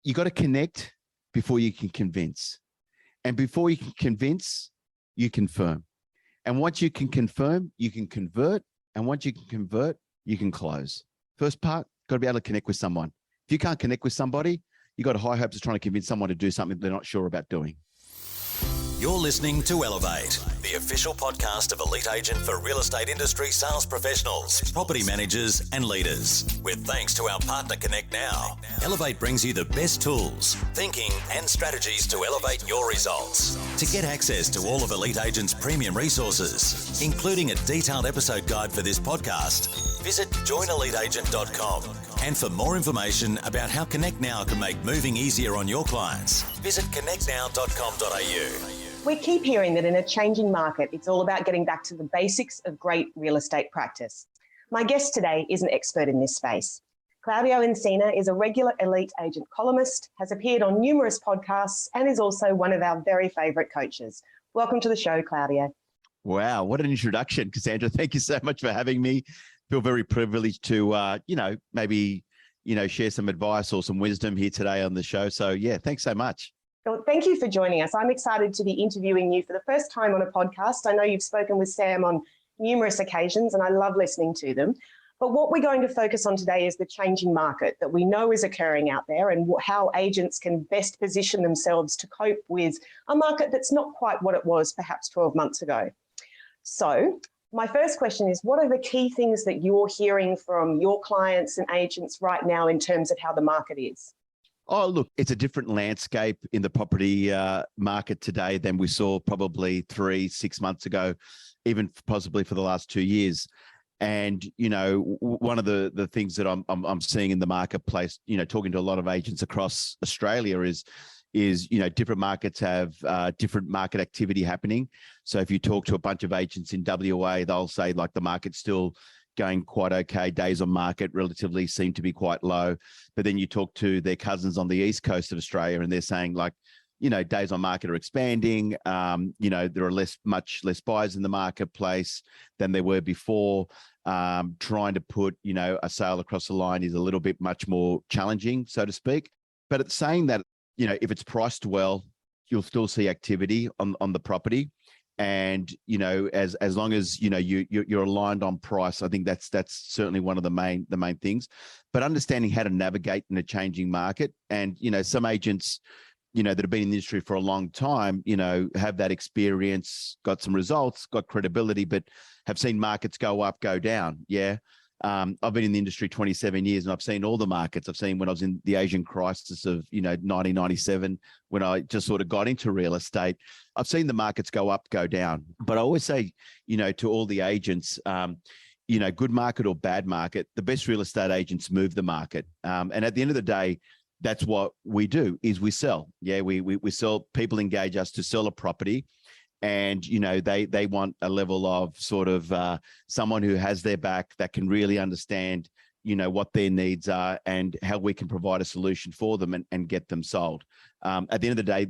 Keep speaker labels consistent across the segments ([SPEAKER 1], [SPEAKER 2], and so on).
[SPEAKER 1] you got to connect before you can convince. And before you can convince, you confirm. And once you can confirm, you can convert. And once you can convert, you can close. First part, got to be able to connect with someone. If you can't connect with somebody, you got high hopes of trying to convince someone to do something they're not sure about doing.
[SPEAKER 2] You're listening to Elevate, the official podcast of Elite Agent for real estate industry sales professionals, property managers and leaders. With thanks to our partner Connect Now, Elevate brings you the best tools, thinking and strategies to elevate your results. To get access to all of Elite Agent's premium resources, including a detailed episode guide for this podcast, visit joineliteagent.com. And for more information about how Connect Now can make moving easier on your clients, visit connectnow.com.au.
[SPEAKER 3] We keep hearing that in a changing market, it's all about getting back to the basics of great real estate practice. My guest today is an expert in this space. Claudio Encina is a regular Elite Agent columnist, has appeared on numerous podcasts, and is also one of our very favourite coaches. Welcome to the show, Claudio.
[SPEAKER 1] Wow, what an introduction, Cassandra. Thank you so much for having me. Feel very privileged to, maybe share some advice or some wisdom here today on the show. So, yeah, thanks so much.
[SPEAKER 3] Well, thank you for joining us. I'm excited to be interviewing you for the first time on a podcast. I know you've spoken with Sam on numerous occasions, and I love listening to them. But what we're going to focus on today is the changing market that we know is occurring out there, and how agents can best position themselves to cope with a market that's not quite what it was perhaps 12 months ago. So my first question is, what are the key things that you're hearing from your clients and agents right now in terms of how the market is?
[SPEAKER 1] Oh, look, it's a different landscape in the property market today than we saw probably 3-6 months ago, even possibly for the last 2 years. And, one of the things that I'm seeing in the marketplace, talking to a lot of agents across Australia is different markets have different market activity happening. So if you talk to a bunch of agents in WA, they'll say like the market's still going quite okay. Days on market relatively seem to be quite low. But then you talk to their cousins on the east coast of Australia and they're saying like, days on market are expanding. There are much less buyers in the marketplace than there were before. Trying to put, a sale across the line is a little bit much more challenging, so to speak. But it's saying that, if it's priced well, you'll still see activity on the property. And, as long as, you're aligned on price, I think that's certainly one of the main things. But understanding how to navigate in a changing market. And, some agents, that have been in the industry for a long time, have that experience, got some results, got credibility, but have seen markets go up, go down. Yeah. I've been in the industry 27 years and I've seen all the markets. I've seen when I was in the Asian crisis of, 1997, when I just sort of got into real estate. I've seen the markets go up, go down. But I always say, to all the agents, good market or bad market, the best real estate agents move the market. And at the end of the day, that's what we do is we sell. Yeah, we sell, people engage us to sell a property. And, they want a level of sort of someone who has their back that can really understand, what their needs are and how we can provide a solution for them and get them sold. At the end of the day,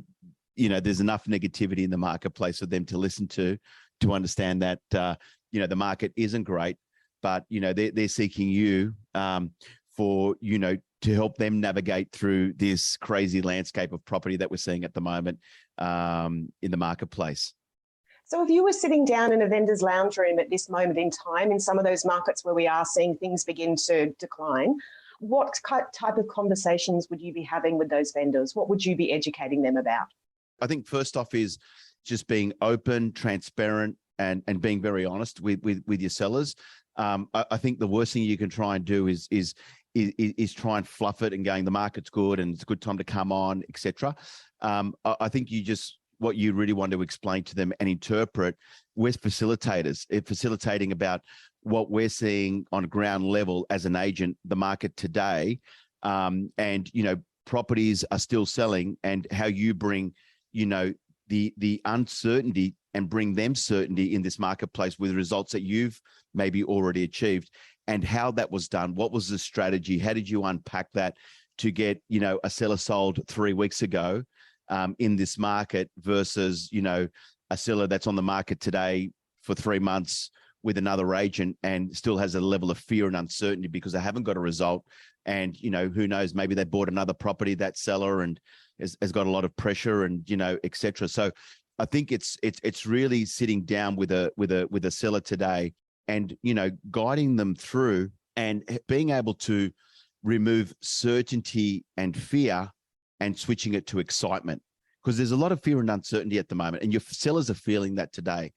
[SPEAKER 1] there's enough negativity in the marketplace for them to listen to understand that, the market isn't great, but, they're seeking you for, to help them navigate through this crazy landscape of property that we're seeing at the moment in the marketplace.
[SPEAKER 3] So if you were sitting down in a vendor's lounge room at this moment in time, in some of those markets where we are seeing things begin to decline, what type of conversations would you be having with those vendors? What would you be educating them about?
[SPEAKER 1] I think first off is just being open, transparent, and being very honest with your sellers. I think the worst thing you can try and do is try and fluff it and going, the market's good and it's a good time to come on, etc. I think what you really want to explain to them and interpret, we're facilitators, facilitating about what we're seeing on ground level as an agent, the market today, and, properties are still selling, and how you bring, the uncertainty and bring them certainty in this marketplace with results that you've maybe already achieved, and how that was done. What was the strategy? How did you unpack that to get, a seller sold 3 weeks ago in this market versus, a seller that's on the market today for 3 months with another agent and still has a level of fear and uncertainty because they haven't got a result. And, who knows, maybe they bought another property, that seller, and has got a lot of pressure and, et cetera. So I think it's really sitting down with a seller today and, guiding them through and being able to remove certainty and fear and switching it to excitement, because there's a lot of fear and uncertainty at the moment, and your sellers are feeling that today.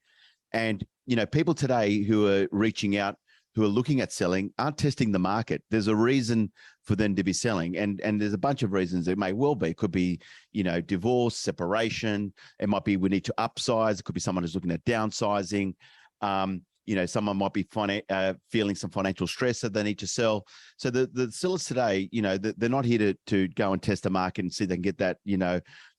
[SPEAKER 1] And, people today who are reaching out, who are looking at selling, aren't testing the market. There's a reason for them to be selling. And there's a bunch of reasons. It may well be. It could be, divorce, separation. It might be we need to upsize. It could be someone who's looking at downsizing. Someone might be feeling some financial stress that they need to sell. So the sellers today, they're not here to go and test the market and see if they can get that,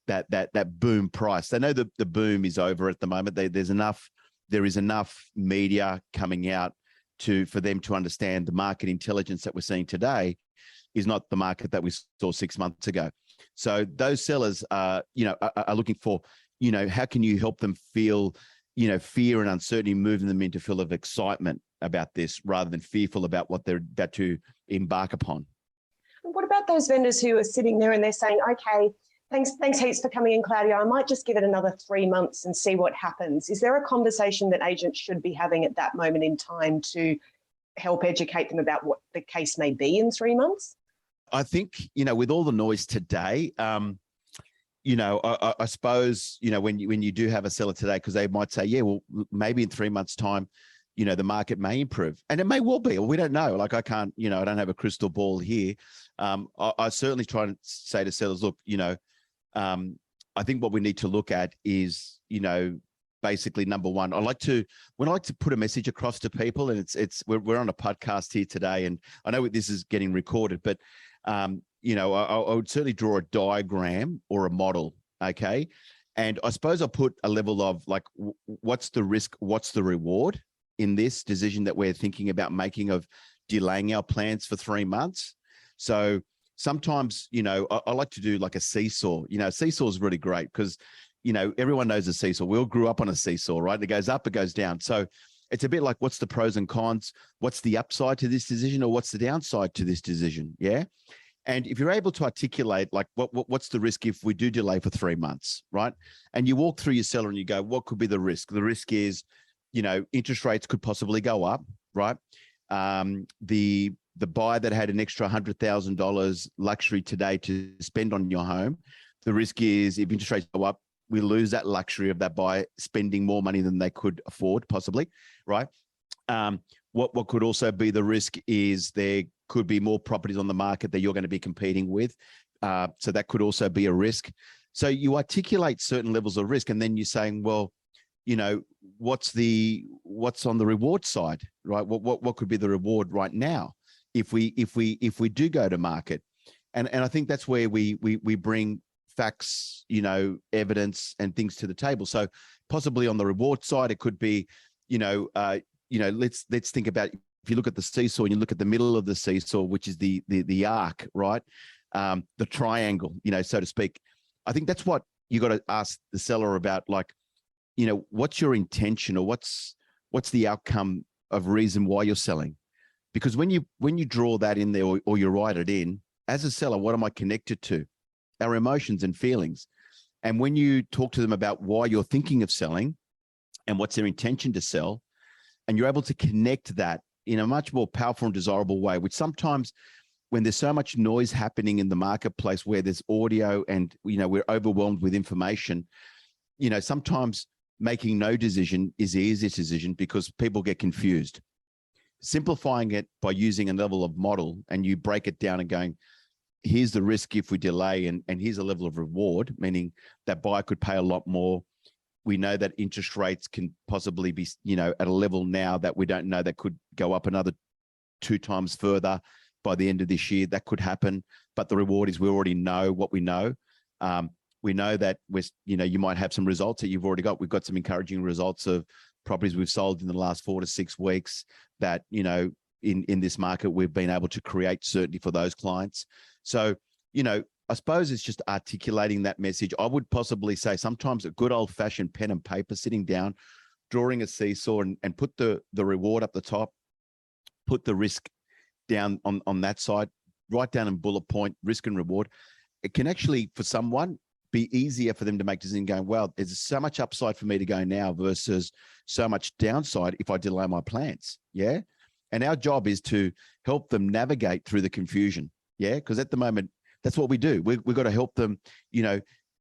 [SPEAKER 1] that boom price. They know the boom is over at the moment. There is enough media coming out for them to understand the market intelligence that we're seeing today is not the market that we saw 6 months ago. So those sellers are looking for, how can you help them feel, fear and uncertainty, moving them into feel of excitement about this rather than fearful about what they're about to embark upon.
[SPEAKER 3] What about those vendors who are sitting there and they're saying, okay, thanks heaps for coming in, Claudio. I might just give it another 3 months and see what happens. Is there a conversation that agents should be having at that moment in time to help educate them about what the case may be in 3 months?
[SPEAKER 1] I think, with all the noise today, I suppose, when you do have a seller today, because they might say, yeah, well, maybe in 3 months' time, the market may improve, and it may well be, or we don't know. Like I can't, I don't have a crystal ball here. I certainly try and say to sellers, look, I think what we need to look at is, basically number one, when I like to put a message across to people, and we're on a podcast here today, and I know this is getting recorded, but I would certainly draw a diagram or a model. Okay. And I suppose I'll put a level of like, what's the risk? What's the reward in this decision that we're thinking about making of delaying our plans for 3 months? So sometimes, I like to do like a seesaw. Seesaw is really great because, everyone knows a seesaw. We all grew up on a seesaw, right? It goes up, it goes down. So it's a bit like, what's the pros and cons? What's the upside to this decision, or what's the downside to this decision? Yeah. And if you're able to articulate like what's the risk if we do delay for 3 months, right? And you walk through your seller and you go, what could be the risk? The risk is, interest rates could possibly go up, right? The buyer that had an extra $100,000 luxury today to spend on your home, the risk is if interest rates go up, we lose that luxury of that buyer spending more money than they could afford, possibly, right? What could also be the risk is there could be more properties on the market that you're going to be competing with. So that could also be a risk. So you articulate certain levels of risk, and then you're saying, well, what's on the reward side, right? What could be the reward right now if we do go to market? And I think that's where we bring facts, evidence and things to the table. So possibly on the reward side, it could be, let's think about, if you look at the seesaw and you look at the middle of the seesaw, which is the arc, right? The triangle, so to speak. I think that's what you got to ask the seller about, like, what's your intention, or what's the outcome of reason why you're selling? Because when you draw that in there, or you write it in, as a seller, what am I connected to? Our emotions and feelings. And when you talk to them about why you're thinking of selling and what's their intention to sell, and you're able to connect that in a much more powerful and desirable way, which sometimes when there's so much noise happening in the marketplace, where there's audio and, we're overwhelmed with information, sometimes making no decision is the easiest decision because people get confused. Simplifying it by using a level of model, and you break it down and going, here's the risk if we delay, and here's a level of reward, meaning that buyer could pay a lot more. We know that interest rates can possibly be, at a level now that we don't know, that could go up another 2 times further by the end of this year. That could happen. But the reward is we already know what we know. We know that you might have some results that you've already got. We've got some encouraging results of properties we've sold in the last 4 to 6 weeks that, in this market, we've been able to create certainty for those clients. So, I suppose it's just articulating that message. I would possibly say sometimes a good old fashioned pen and paper, sitting down, drawing a seesaw and put the reward up the top, put the risk down on that side, write down in bullet point risk and reward, it can actually, for someone, be easier for them to make decisions going, well, there's so much upside for me to go now versus so much downside if I delay my plans. Yeah. And our job is to help them navigate through the confusion. Yeah. Because at the moment, that's what we do. We've got to help them,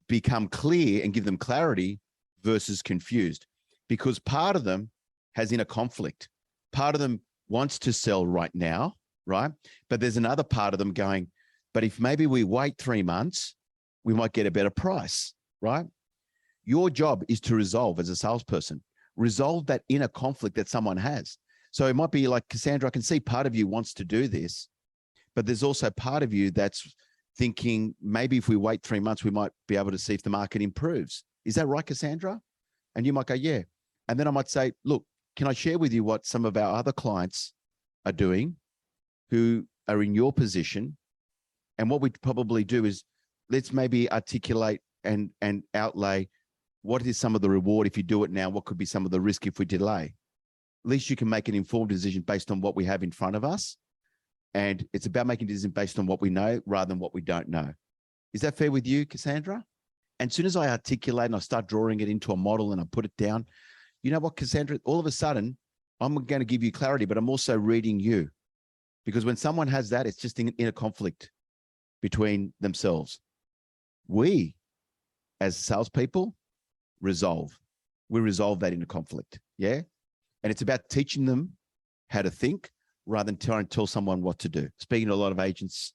[SPEAKER 1] become clear and give them clarity versus confused, because part of them has inner conflict. Part of them wants to sell right now, right? But there's another part of them going, but if maybe we wait 3 months, we might get a better price, right? Your job is to resolve, as a salesperson, resolve that inner conflict that someone has. So it might be like, Cassandra, I can see part of you wants to do this, but there's also part of you that's thinking maybe if we wait 3 months, we might be able to see if the market improves. Is that right, Cassandra? And you might go, yeah. And then I might say, look, can I share with you what some of our other clients are doing who are in your position? And what we'd probably do is, let's maybe articulate and outlay what is some of the reward if you do it now, what could be some of the risk if we delay. At least you can make an informed decision based on what we have in front of us. And it's about making a decision based on what we know rather than what we don't know. Is that fair with you, Cassandra? And as soon as I articulate and I start drawing it into a model and I put it down, you know what, Cassandra, all of a sudden, I'm going to give you clarity, but I'm also reading you. Because when someone has that, it's just in a conflict between themselves. We, as salespeople, resolve. We resolve that inner conflict, yeah? And it's about teaching them how to think rather than trying to tell someone what to do. Speaking to a lot of agents,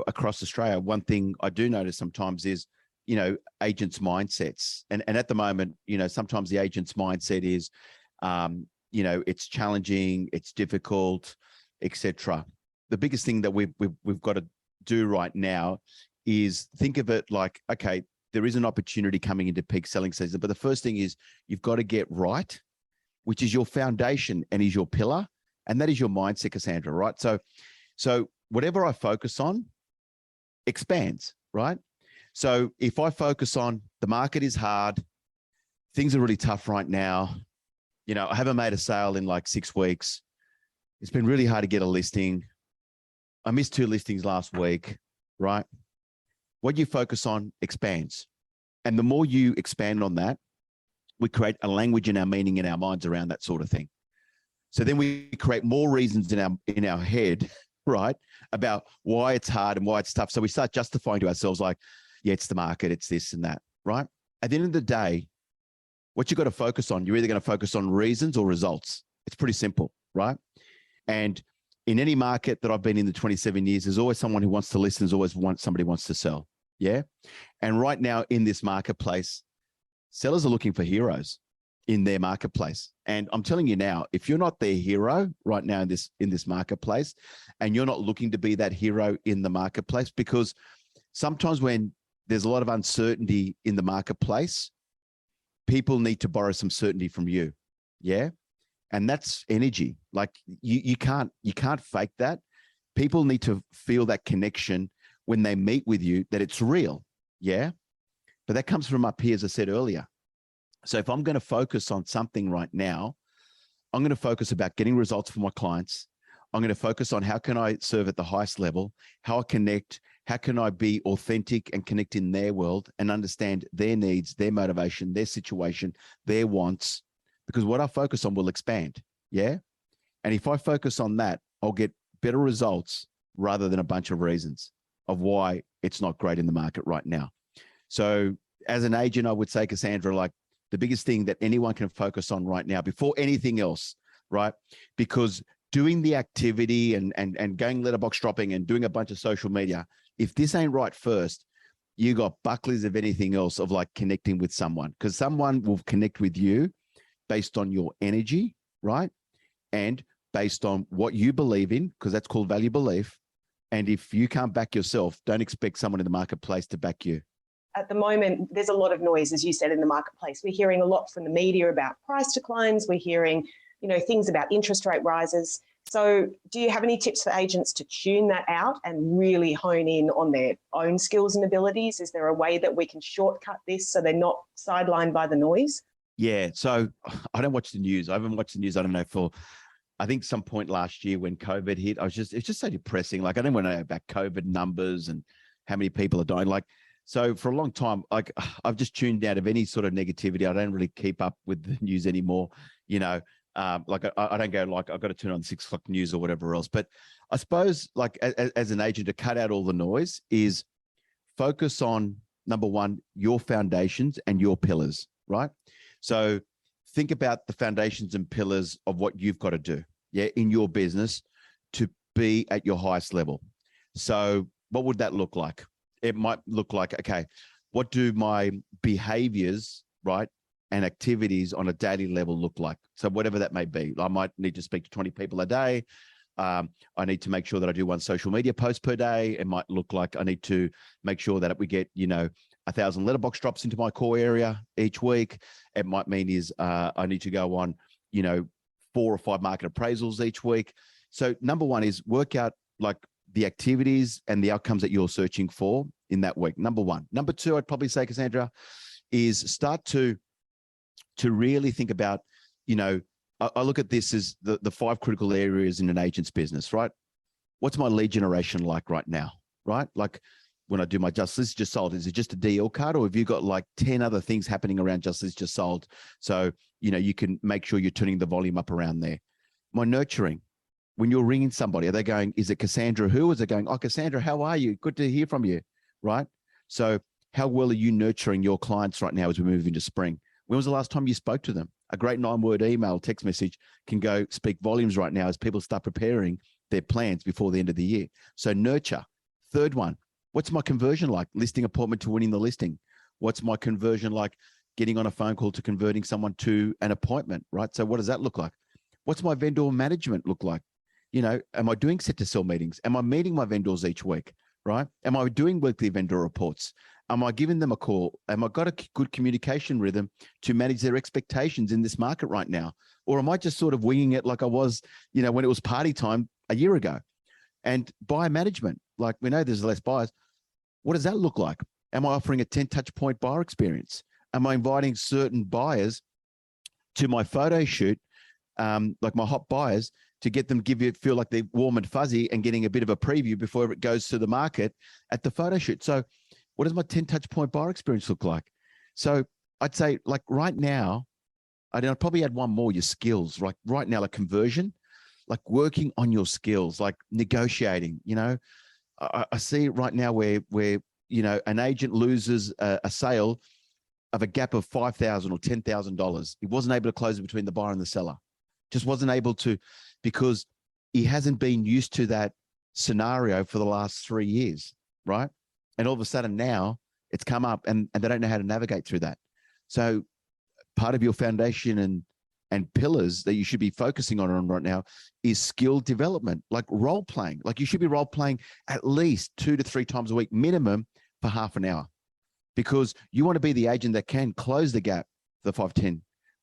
[SPEAKER 1] across Australia, one thing I do notice sometimes is, agents' mindsets. And at the moment, sometimes the agent's mindset is, it's challenging, it's difficult, etc. The biggest thing that we've got to do right now is think of it like, okay, there is an opportunity coming into peak selling season, but the first thing is you've got to get right, which is your foundation and is your pillar, and that is your mindset, Cassandra, right? So whatever I focus on expands, right? So if I focus on the market is hard, things are really tough right now, I haven't made a sale in like 6 weeks. It's been really hard to get a listing. I missed 2 listings last week, right? What you focus on expands. And the more you expand on that, we create a language and our meaning in our minds around that sort of thing. So then we create more reasons in our head, right, about why it's hard and why it's tough. So we start justifying to ourselves like, yeah, it's the market, it's this and that, right? At the end of the day, what you've got to focus on, you're either going to focus on reasons or results. It's pretty simple, right? And in any market that I've been in the 27 years, there's always someone who wants to listen. There's always somebody wants to sell. Yeah. And right now in this marketplace, sellers are looking for heroes in their marketplace. And I'm telling you now, if you're not their hero right now in this marketplace, and you're not looking to be that hero in the marketplace, because sometimes when there's a lot of uncertainty in the marketplace, people need to borrow some certainty from you. Yeah. And that's energy. Like you can't fake that. People need to feel that connection when they meet with you, that it's real. Yeah. But that comes from up here, as I said earlier. So if I'm going to focus on something right now, I'm going to focus about getting results for my clients. I'm going to focus on how can I serve at the highest level, how I connect, how can I be authentic and connect in their world and understand their needs, their motivation, their situation, their wants, because what I focus on will expand. Yeah. And if I focus on that, I'll get better results rather than a bunch of reasons of why it's not great in the market right now. So as an agent, I would say, Cassandra, like the biggest thing that anyone can focus on right now before anything else, right? Because doing the activity and going letterbox dropping and doing a bunch of social media, if this ain't right first, you got bucklies of anything else of like connecting with someone, because someone will connect with you based on your energy, right? And based on what you believe in, because that's called value belief. And if you can't back yourself, don't expect someone in the marketplace to back you.
[SPEAKER 3] At the moment, there's a lot of noise, as you said, in the marketplace. We're hearing a lot from the media about price declines. We're hearing, things about interest rate rises. So do you have any tips for agents to tune that out and really hone in on their own skills and abilities? Is there a way that we can shortcut this so they're not sidelined by the noise?
[SPEAKER 1] Yeah. So I don't watch the news. I haven't watched the news. I don't know, for I think some point last year when COVID hit, it's just so depressing. Like, I don't want to know about COVID numbers and how many people are dying. Like, so for a long time, like, I've just tuned out of any sort of negativity. I don't really keep up with the news anymore. You know, like I don't go like, I've got to turn on 6 o'clock news or whatever else. But I suppose, like, as an agent, to cut out all the noise is focus on, number one, your foundations and your pillars, right? So think about the foundations and pillars of what you've got to do, yeah, in your business to be at your highest level. So what would that look like? It might look like, okay, what do my behaviors, right, and activities on a daily level look like? So whatever that may be, I might need to speak to 20 people a day. I need to make sure that I do 1 social media post per day. It might look like I need to make sure that we get, 1,000 letterbox drops into my core area each week. It might mean is I need to go on, 4 or 5 market appraisals each week. So number one is work out like the activities and the outcomes that you're searching for in that week. Number one. Number two, I'd probably say, Cassandra, is start to really think about, I look at this as the 5 critical areas in an agent's business, right? What's my lead generation like right now, right? Like, when I do my Just List Just Sold, is it just a deal card, or have you got like 10 other things happening around Just List Just Sold? So, you can make sure you're turning the volume up around there. My nurturing, when you're ringing somebody, are they going, is it Cassandra who? Is it going, oh, Cassandra, how are you? Good to hear from you, right? So how well are you nurturing your clients right now as we move into spring? When was the last time you spoke to them? A great 9-word email, text message can go speak volumes right now as people start preparing their plans before the end of the year. So nurture. Third one, what's my conversion like? Listing appointment to winning the listing. What's my conversion like? Getting on a phone call to converting someone to an appointment, right? So what does that look like? What's my vendor management look like? Am I doing set to sell meetings? Am I meeting my vendors each week, right? Am I doing weekly vendor reports? Am I giving them a call? Am I got a good communication rhythm to manage their expectations in this market right now? Or am I just sort of winging it like I was, when it was party time a year ago? And buyer management, like we know there's less buyers. What does that look like? Am I offering a 10 touch point buyer experience? Am I inviting certain buyers to my photo shoot, like my hot buyers, to get them feel like they're warm and fuzzy and getting a bit of a preview before it goes to the market at the photo shoot? So what does my 10 touch point buyer experience look like? So I'd say, like, right now, I'd probably add one more, your skills. Like right now, like conversion, like working on your skills, like negotiating. I see right now where an agent loses a sale of a gap of $5,000 or $10,000. He wasn't able to close it between the buyer and the seller. Just wasn't able to, because he hasn't been used to that scenario for the last 3 years, right? And all of a sudden now it's come up and they don't know how to navigate through that. So part of your foundation and pillars that you should be focusing on right now is skill development, like role playing. Like you should be role playing at least 2 to 3 times a week minimum for half an hour, because you want to be the agent that can close the gap, the 510.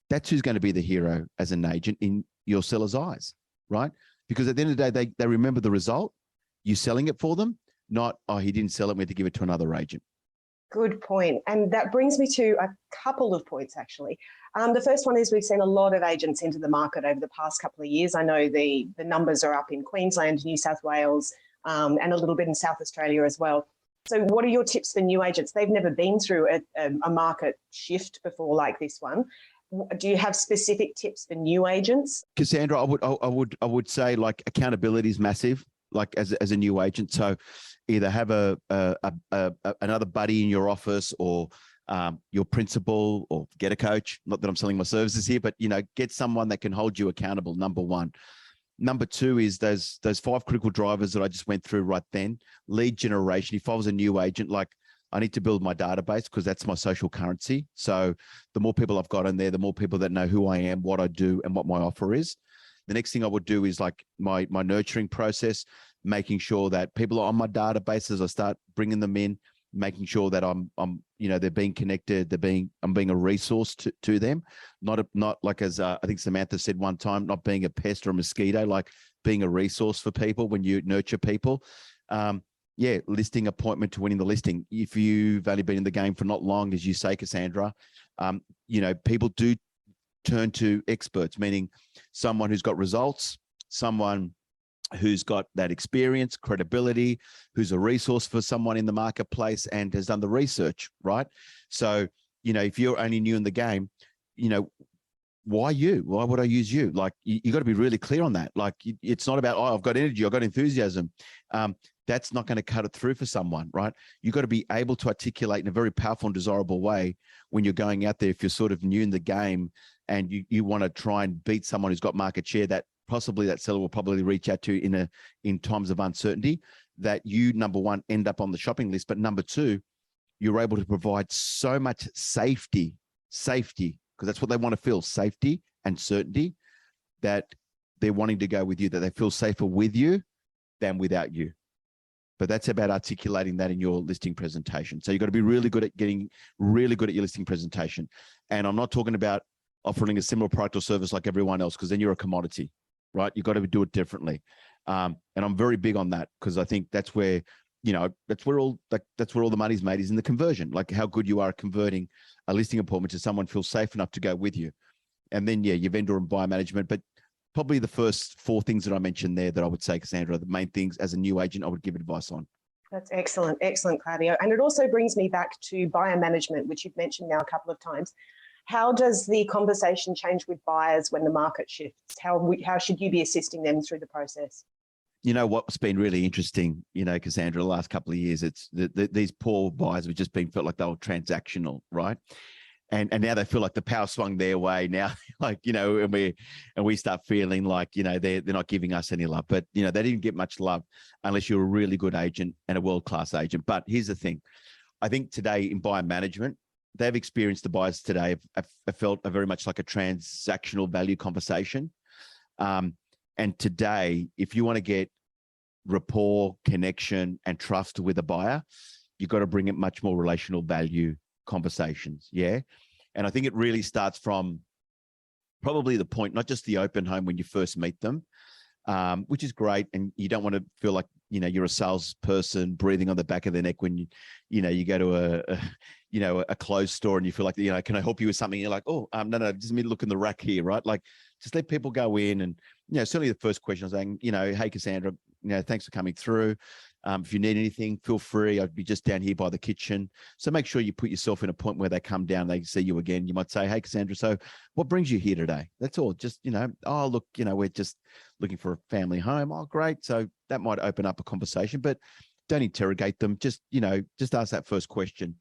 [SPEAKER 1] That's who's going to be the hero as an agent in your seller's eyes, right? Because at the end of the day, they remember the result, you selling it for them, not, oh, he didn't sell it, we had to give it to another agent.
[SPEAKER 3] Good point. And that brings me to a couple of points, actually. The first one is we've seen a lot of agents enter the market over the past couple of years. I know the numbers are up in Queensland, New South Wales, and a little bit in South Australia as well. So what are your tips for new agents? They've never been through a market shift before like this one. Do you have specific tips for new agents?
[SPEAKER 1] Cassandra, I would say, like, accountability is massive, like as a new agent. So either have another buddy in your office, or your principal, or get a coach. Not that I'm selling my services here, but get someone that can hold you accountable. Number one. Number two is those 5 critical drivers that I just went through right then. Lead generation. If I was a new agent, like, I need to build my database, because that's my social currency. So the more people I've got in there, the more people that know who I am, what I do, and what my offer is. The next thing I would do is like my nurturing process, making sure that people are on my database as I start bringing them in, making sure that I'm they're being connected, I'm being a resource to them, not like, as I think Samantha said one time, not being a pest or a mosquito, like being a resource for people when you nurture people. listing appointment to winning the listing. If you've only been in the game for not long, as you say, Cassandra, people do turn to experts, meaning someone who's got results, someone who's got that experience, credibility, who's a resource for someone in the marketplace and has done the research, right? So, if you're only new in the game, why you? Why would I use you? Like, you got to be really clear on that. Like, it's not about, I've got energy, I've got enthusiasm. That's not going to cut it through for someone, right? You've got to be able to articulate in a very powerful and desirable way when you're going out there. If you're sort of new in the game and you want to try and beat someone who's got market share, that possibly that seller will probably reach out to in times of uncertainty, that you, number one, end up on the shopping list. But number two, you're able to provide so much safety, because that's what they want to feel, safety and certainty, that they're wanting to go with you, that they feel safer with you than without you. But that's about articulating that in your listing presentation. So you've got to be really good at getting really good at your listing presentation. And I'm not talking about offering a similar product or service like everyone else, because then you're a commodity, right? You've got to do it differently. And I'm very big on that, because I think that's where, that's where all the money's made, is in the conversion, like how good you are at converting a listing appointment to someone feels safe enough to go with you. And then, your vendor and buyer management. But probably the first 4 things that I mentioned there that I would say, Cassandra, the main things as a new agent I would give advice on.
[SPEAKER 3] That's excellent, Claudio. And it also brings me back to buyer management, which you've mentioned now a couple of times. How does the conversation change with buyers when the market shifts? How should you be assisting them through the process?
[SPEAKER 1] What's been really interesting, Cassandra, the last couple of years, it's these poor buyers have just felt like they were transactional, right? And now they feel like the power swung their way now, and we start feeling like, they're not giving us any love. But, they didn't get much love unless you're a really good agent and a world-class agent. But here's the thing. I think today in buyer management, they've experienced, the buyers today have felt very much like a transactional value conversation. And today, if you want to get rapport, connection, and trust with a buyer, you've got to bring it much more relational value conversations. Yeah. And I think it really starts from probably the point, not just the open home when you first meet them, which is great. And you don't want to feel like, you're a salesperson breathing on the back of their neck when you go to a clothes store and you feel like, can I help you with something? You're like, oh, no, just me look in the rack here, right? Like, just let people go in. And, certainly the first question I was saying, hey, Cassandra, thanks for coming through. If you need anything, feel free. I'd be just down here by the kitchen. So make sure you put yourself in a point where they come down, they see you again. You might say, hey, Cassandra, so what brings you here today? That's all. Just, oh, look, we're just looking for a family home. Oh, great. So that might open up a conversation, but don't interrogate them. Just ask that first question.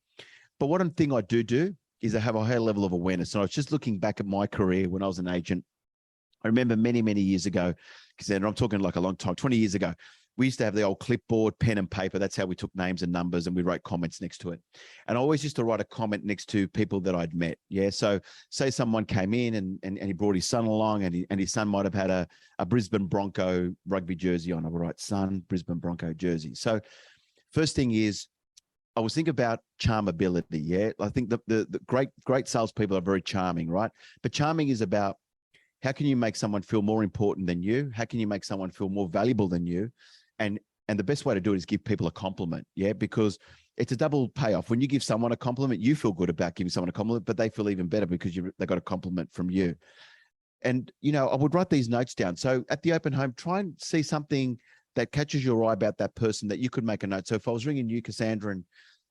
[SPEAKER 1] But one thing I do is I have a high level of awareness. And I was just looking back at my career when I was an agent. I remember many, many years ago, Cassandra, I'm talking like a long time, 20 years ago, we used to have the old clipboard, pen and paper. That's how we took names and numbers and we wrote comments next to it. And I always used to write a comment next to people that I'd met. Yeah. So say someone came in and he brought his son along and his son might have had a Brisbane Bronco rugby jersey on. I would write son, Brisbane Bronco jersey. So first thing is, I was thinking about charmability. Yeah. I think the great salespeople are very charming, right? But charming is about, how can you make someone feel more important than you? How can you make someone feel more valuable than you? And the best way to do it is give people a compliment. Yeah. Because it's a double payoff. When you give someone a compliment, you feel good about giving someone a compliment, but they feel even better because they got a compliment from you. And, I would write these notes down. So at the open home, try and see something that catches your eye about that person that you could make a note. So if I was ringing you, Cassandra,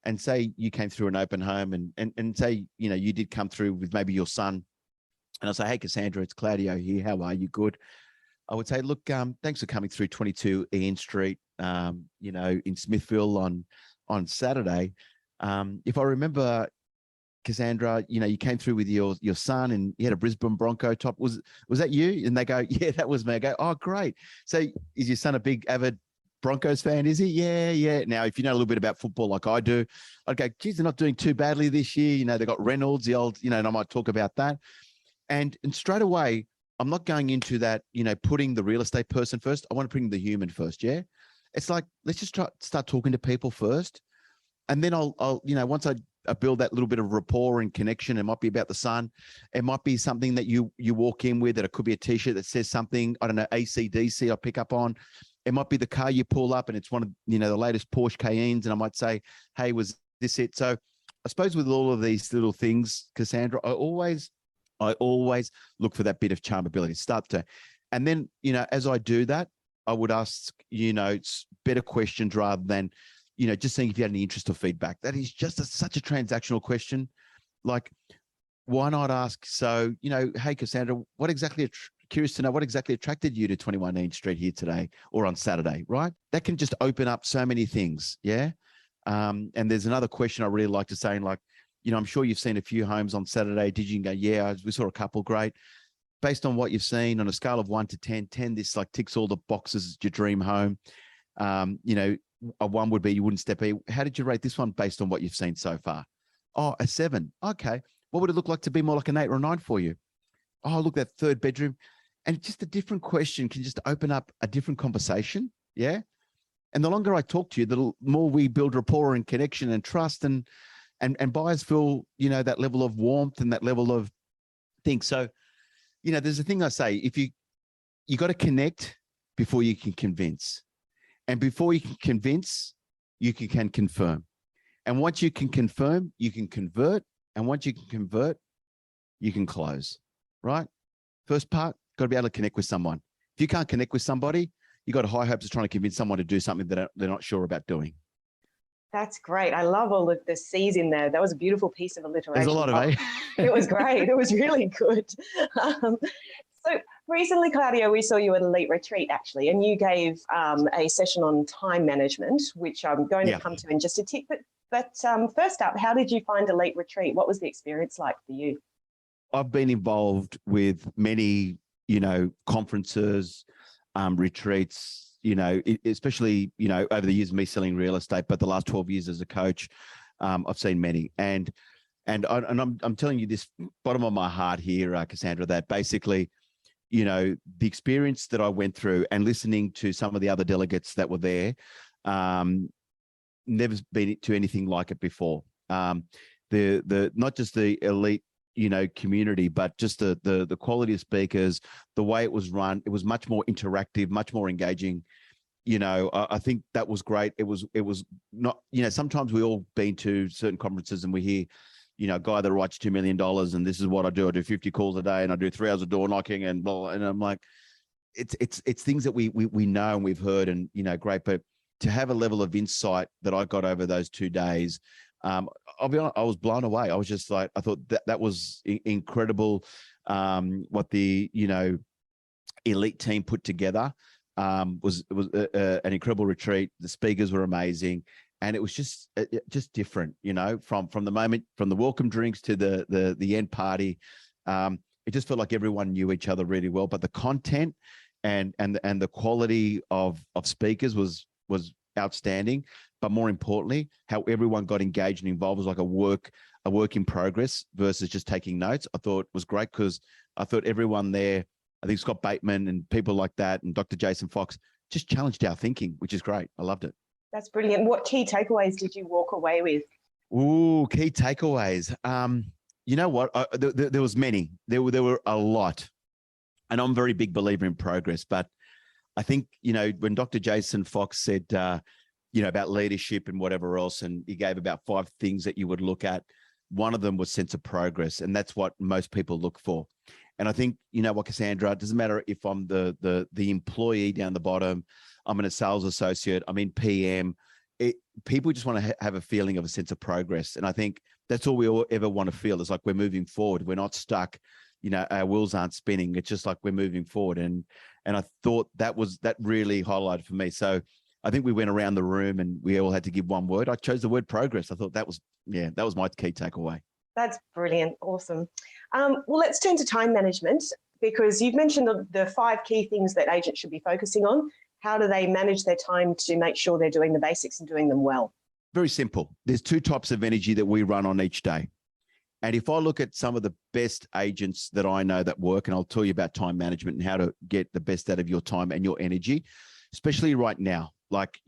[SPEAKER 1] and say you came through an open home and say, you did come through with maybe your son, and I'll say, hey, Cassandra, it's Claudio here. How are you? Good. I would say, look, thanks for coming through 22 Ian Street, in Smithville on Saturday. If I remember, Cassandra, you came through with your son and you had a Brisbane Bronco top. Was that you? And they go, yeah, that was me. I go, oh, great. So is your son a big avid Broncos fan, is he? Yeah. Now, if you know a little bit about football like I do, I'd go, geez, they're not doing too badly this year. They got Reynolds, the old, and I might talk about that. And straight away, I'm not going into that, putting the real estate person first. I want to bring the human first. Yeah. It's like, let's just start talking to people first. And then I'll once build that little bit of rapport and connection. It might be about the sun. It might be something that you walk in with, that it could be a t-shirt that says something, I don't know, AC/DC I pick up on. It might be the car you pull up and it's one of, the latest Porsche Cayennes. And I might say, hey, was this it? So I suppose with all of these little things, Cassandra, I always look for that bit of charmability, and then, as I do that, I would ask, better questions rather than, just seeing if you had any interest or feedback. That is just such a transactional question. Like, why not ask? So, hey, Cassandra, curious to know what exactly attracted you to 21 Ean Street here today or on Saturday, right? That can just open up so many things. Yeah. And there's another question I really like to say, like, I'm sure you've seen a few homes on Saturday. Did you go, yeah, we saw a couple, great. Based on what you've seen on a scale of 1 to 10, 10, this like ticks all the boxes, your dream home. A 1 would be you wouldn't step in. How did you rate this one based on what you've seen so far? Oh, a 7. Okay. What would it look like to be more like an 8 or a 9 for you? Oh, look, that third bedroom. And just a different question can just open up a different conversation. Yeah. And the longer I talk to you, the more we build rapport and connection and trust, and buyers feel, that level of warmth and that level of thing. So, there's a thing I say, if you got to connect before you can convince. And before you can convince, you can confirm. And once you can confirm, you can convert. And once you can convert, you can close, right? First part, got to be able to connect with someone. If you can't connect with somebody, you got high hopes of trying to convince someone to do something that they're not sure about doing.
[SPEAKER 3] That's great. I love all of the C's in there. That was a beautiful piece of alliteration.
[SPEAKER 1] There's a lot of
[SPEAKER 3] It was great. It was really good. So recently, Claudio, we saw you at Elite Retreat, actually, and you gave a session on time management, which I'm going to come to in just a tick. But first up, how did you find Elite Retreat? What was the experience like for you?
[SPEAKER 1] I've been involved with many, conferences, retreats, especially, over the years of me selling real estate, but the last 12 years as a coach, I've seen many. And I'm telling you this bottom of my heart here, Cassandra, that basically, the experience that I went through and listening to some of the other delegates that were there, never been to anything like it before. The not just the elite, community, but just the quality of speakers, the way it was run, it was much more interactive, much more engaging. I think that was great. It was not, sometimes we all been to certain conferences and we hear, a guy that writes $2 million and this is what I do. I do 50 calls a day and I do 3 hours of door knocking and blah. And I'm like, it's things that we know and we've heard and, great. But to have a level of insight that I got over those 2 days, I'll be honest, I was blown away. I was just like, I thought that was incredible. What the, elite team put together was an incredible retreat. The speakers were amazing. And it was just different, from the moment, from the welcome drinks to the end party. It just felt like everyone knew each other really well, but the content and the quality of speakers was outstanding. But more importantly, how everyone got engaged and involved was like a work in progress versus just taking notes. I thought was great because I thought everyone there, I think Scott Bateman and people like that and Dr. Jason Fox just challenged our thinking, which is great. I loved it.
[SPEAKER 3] That's brilliant. What key takeaways did you walk away with?
[SPEAKER 1] Ooh, key takeaways. You know what? There was many. There were a lot. And I'm a very big believer in progress. But I think, when Dr. Jason Fox said, about leadership and whatever else, and he gave about 5 things that you would look at, one of them was sense of progress. And that's what most people look for. And I think, Cassandra, it doesn't matter if I'm the employee down the bottom, I'm a sales associate, I'm in PM. People just want to have a feeling of a sense of progress. And I think that's all we ever want to feel is like we're moving forward. We're not stuck, our wheels aren't spinning. It's just like we're moving forward. And I thought that really highlighted for me. So I think we went around the room and we all had to give one word. I chose the word progress. I thought that was my key takeaway. That's
[SPEAKER 3] brilliant. Awesome. Well, let's turn to time management because you've mentioned the 5 key things that agents should be focusing on. How do they manage their time to make sure they're doing the basics and doing them well?
[SPEAKER 1] Very simple. There's 2 types of energy that we run on each day. And if I look at some of the best agents that I know that work, and I'll tell you about time management and how to get the best out of your time and your energy, especially right now, like,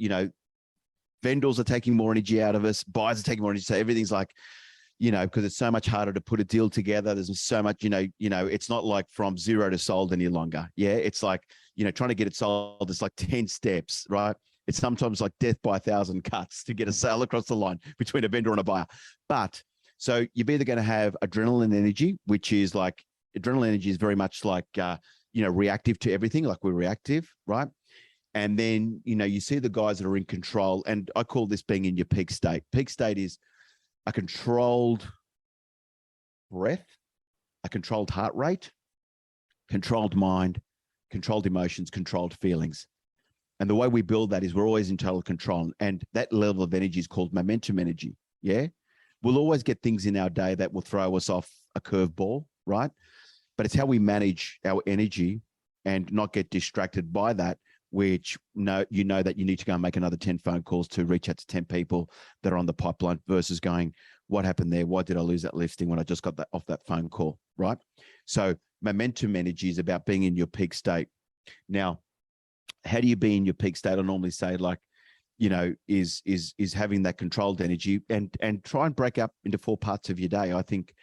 [SPEAKER 1] vendors are taking more energy out of us, buyers are taking more energy. So everything's like, because it's so much harder to put a deal together. There's so much, it's not like from zero to sold any longer. Yeah. It's like, trying to get it sold, it's like 10 steps, right? It's sometimes like death by 1,000 cuts to get a sale across the line between a vendor and a buyer. But so you're either going to have adrenaline energy, which is like, adrenaline energy is very much like, reactive to everything, like we're reactive, right? And then, you see the guys that are in control. And I call this being in your peak state. Peak state is a controlled breath, a controlled heart rate, controlled mind, controlled emotions, controlled feelings. And the way we build that is we're always in total control. And that level of energy is called momentum energy. Yeah. We'll always get things in our day that will throw us off a curveball, right? But it's how we manage our energy and not get distracted by that, which that you need to go and make another 10 phone calls to reach out to 10 people that are on the pipeline versus going, what happened there? Why did I lose that listing when I just got that off that phone call, right? So momentum energy is about being in your peak state. Now, how do you be in your peak state? I normally say is having that controlled energy and try and break up into 4 parts of your day. I think,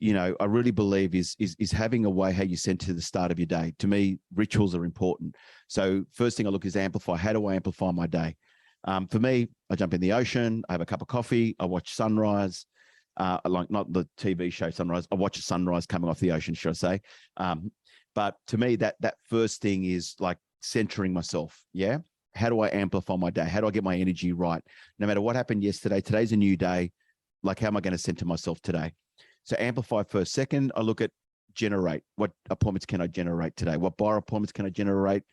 [SPEAKER 1] I really believe is having a way how you center the start of your day. To me, rituals are important. So first thing I look is amplify. How do I amplify my day? For me, I jump in the ocean, I have a cup of coffee, I watch sunrise, like not the TV show Sunrise. I watch a sunrise coming off the ocean, should I say. But to me, that first thing is like centering myself. Yeah. How do I amplify my day? How do I get my energy right? No matter what happened yesterday, today's a new day. Like, how am I going to center myself today? So amplify first. Second, I look at generate. What appointments can I generate today? What buyer appointments can I generate?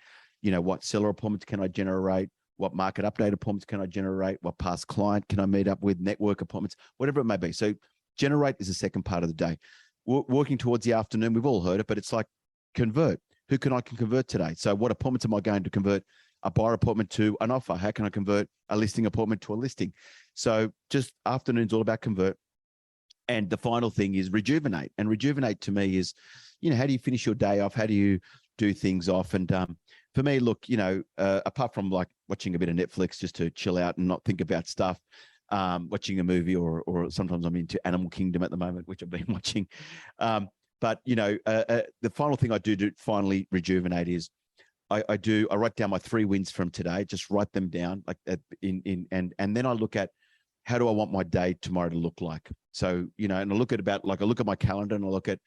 [SPEAKER 1] What seller appointments can I generate? What market update appointments can I generate? What past client can I meet up with? Network appointments, whatever it may be. So generate is the second part of the day. Working towards the afternoon, we've all heard it, but it's like convert. Who can I convert today? So what appointments am I going to convert? A buyer appointment to an offer. How can I convert a listing appointment to a listing? So just afternoon's all about convert. And the final thing is rejuvenate. And rejuvenate to me is, how do you finish your day off? How do you do things off? And for me, look, apart from like watching a bit of Netflix just to chill out and not think about stuff, watching a movie or sometimes I'm into Animal Kingdom at the moment, which I've been watching. But the final thing I do to finally rejuvenate is I write down my 3 wins from today, just write them down like and then I look at how do I want my day tomorrow to look like? So, and I look at I look at my calendar and I look at,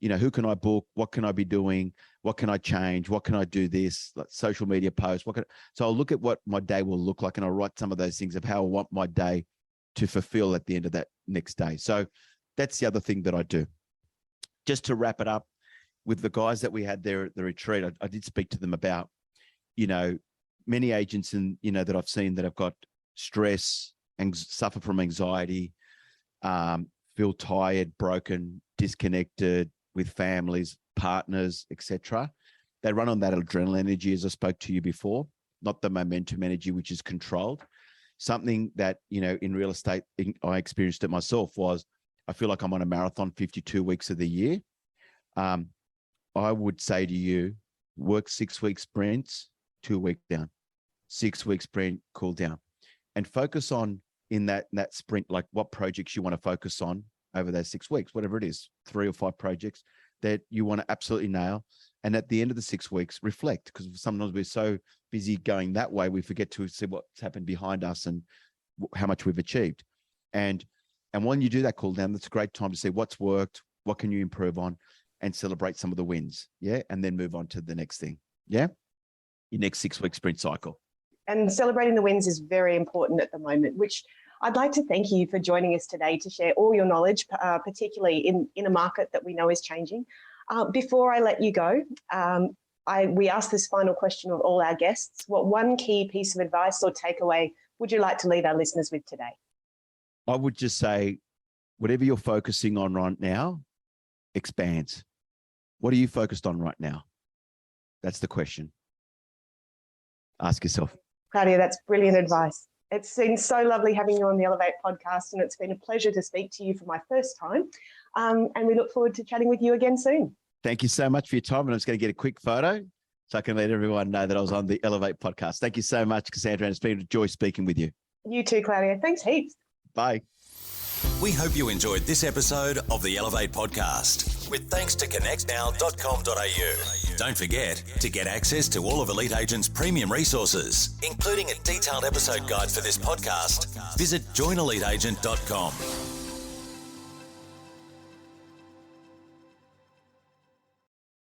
[SPEAKER 1] who can I book? What can I be doing? What can I change? What can I do this? Like social media posts. So I'll look at what my day will look like and I'll write some of those things of how I want my day to fulfill at the end of that next day. So that's the other thing that I do. Just to wrap it up with the guys that we had there at the retreat, I did speak to them about, many agents that I've seen that have got stress and suffer from anxiety, feel tired, broken, disconnected with families, partners, etc. They run on that adrenaline energy, as I spoke to you before, not the momentum energy, which is controlled. Something that, in real estate, I experienced it myself was I feel like I'm on a marathon 52 weeks of the year. I would say to you, work 6-week sprints, 2-week down, 6-week sprint, cool down, and focus on in that sprint, like what projects you want to focus on over those 6 weeks, whatever it is, 3 or 5 projects that you want to absolutely nail. And at the end of the 6 weeks, reflect, because sometimes we're so busy going that way, we forget to see what's happened behind us and how much we've achieved. And when you do that cool down, that's a great time to see what's worked, what can you improve on, and celebrate some of the wins. Yeah. And then move on to the next thing. Yeah. Your next 6-week sprint cycle.
[SPEAKER 3] And celebrating the wins is very important at the moment, which I'd like to thank you for joining us today to share all your knowledge, particularly in a market that we know is changing. Before I let you go, we ask this final question of all our guests. What one key piece of advice or takeaway would you like to leave our listeners with today?
[SPEAKER 1] I would just say, whatever you're focusing on right now, expands. What are you focused on right now? That's the question. Ask yourself.
[SPEAKER 3] Claudio, that's brilliant advice. It's been so lovely having you on the Elevate podcast, and it's been a pleasure to speak to you for my first time. And we look forward to chatting with you again soon.
[SPEAKER 1] Thank you so much for your time. And I'm just going to get a quick photo so I can let everyone know that I was on the Elevate podcast. Thank you so much, Cassandra. And it's been a joy speaking with you.
[SPEAKER 3] You too, Claudio. Thanks heaps.
[SPEAKER 1] Bye.
[SPEAKER 2] We hope you enjoyed this episode of the Elevate podcast, with thanks to connectnow.com.au. Don't forget to get access to all of Elite Agent's premium resources, including a detailed episode guide for this podcast. Visit joineliteagent.com.